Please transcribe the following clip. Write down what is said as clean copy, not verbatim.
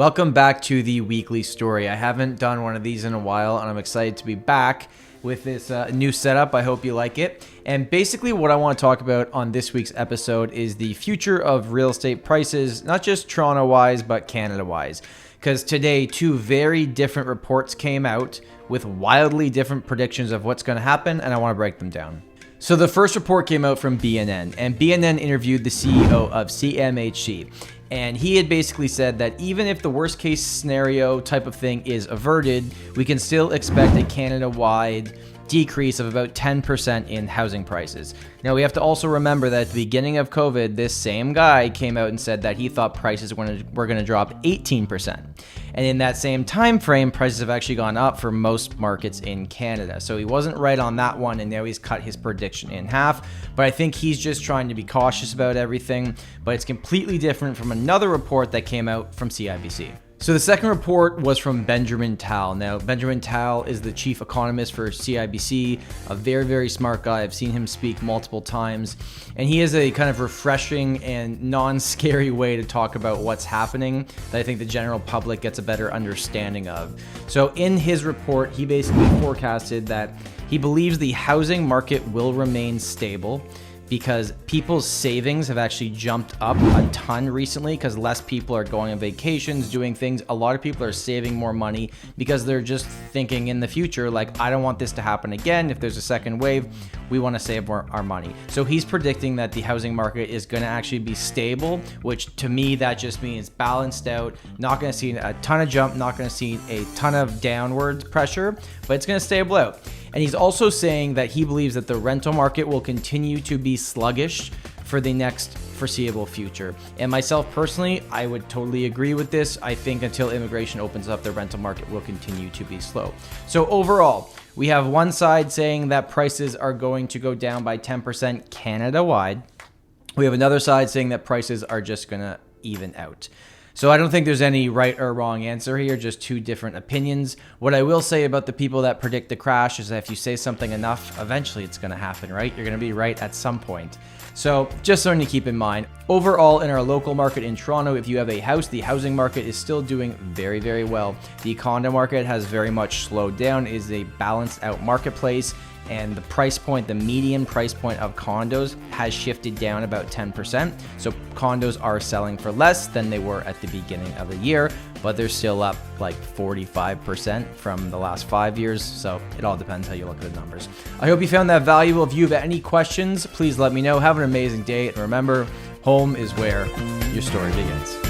Welcome back to the weekly story. I haven't done one of these in a while, and I'm excited to be back with this new setup. I hope you like it. And basically what I want to talk about on this week's episode is the future of real estate prices, not just Toronto-wise, but Canada-wise. Because today, two very different reports came out with wildly different predictions of what's going to happen, and I want to break them down. So the first report came out from BNN, and BNN interviewed the CEO of CMHC. And he had basically said that even if the worst case scenario type of thing is averted, we can still expect a Canada-wide decrease of about 10% in housing prices. Now, we have to also remember that at the beginning of COVID, this same guy came out and said that he thought prices were going to drop 18%. And in that same time frame, prices have actually gone up for most markets in Canada. So he wasn't right on that one, and now he's cut his prediction in half. But I think he's just trying to be cautious about everything. But it's completely different from another report that came out from CIBC. So the second report was from Benjamin Tal. Now, Benjamin Tal is the chief economist for CIBC, a very, very smart guy. I've seen him speak multiple times, and he has a kind of refreshing and non-scary way to talk about what's happening that I think the general public gets a better understanding of. So in his report, he basically forecasted that he believes the housing market will remain stable because people's savings have actually jumped up a ton recently because less people are going on vacations, doing things. A lot of people are saving more money because they're just thinking in the future, like, I don't want this to happen again. If there's a second wave, we want to save our money. So he's predicting that the housing market is going to actually be stable, which to me, that just means balanced out, not going to see a ton of jump, not going to see a ton of downward pressure, but it's going to stable out. And he's also saying that he believes that the rental market will continue to be sluggish for the next foreseeable future. And myself personally, I would totally agree with this. I think until immigration opens up, the rental market will continue to be slow. So overall, we have one side saying that prices are going to go down by 10% Canada-wide. We have another side saying that prices are just going to even out. So I don't think there's any right or wrong answer here, just two different opinions. What I will say about the people that predict the crash is that if you say something enough, eventually it's going to happen, right? You're going to be right at some point. So just something to keep in mind. Overall, in our local market in Toronto, if you have a house, the housing market is still doing very, very well. The condo market has very much slowed down. It is a balanced out marketplace. And the price point, the median price point of condos has shifted down about 10%. So condos are selling for less than they were at the beginning of the year, but they're still up like 45% from the last 5 years. So it all depends how you look at the numbers. I hope you found that valuable. If you have any questions, please let me know. Have an amazing day. And remember, home is where your story begins.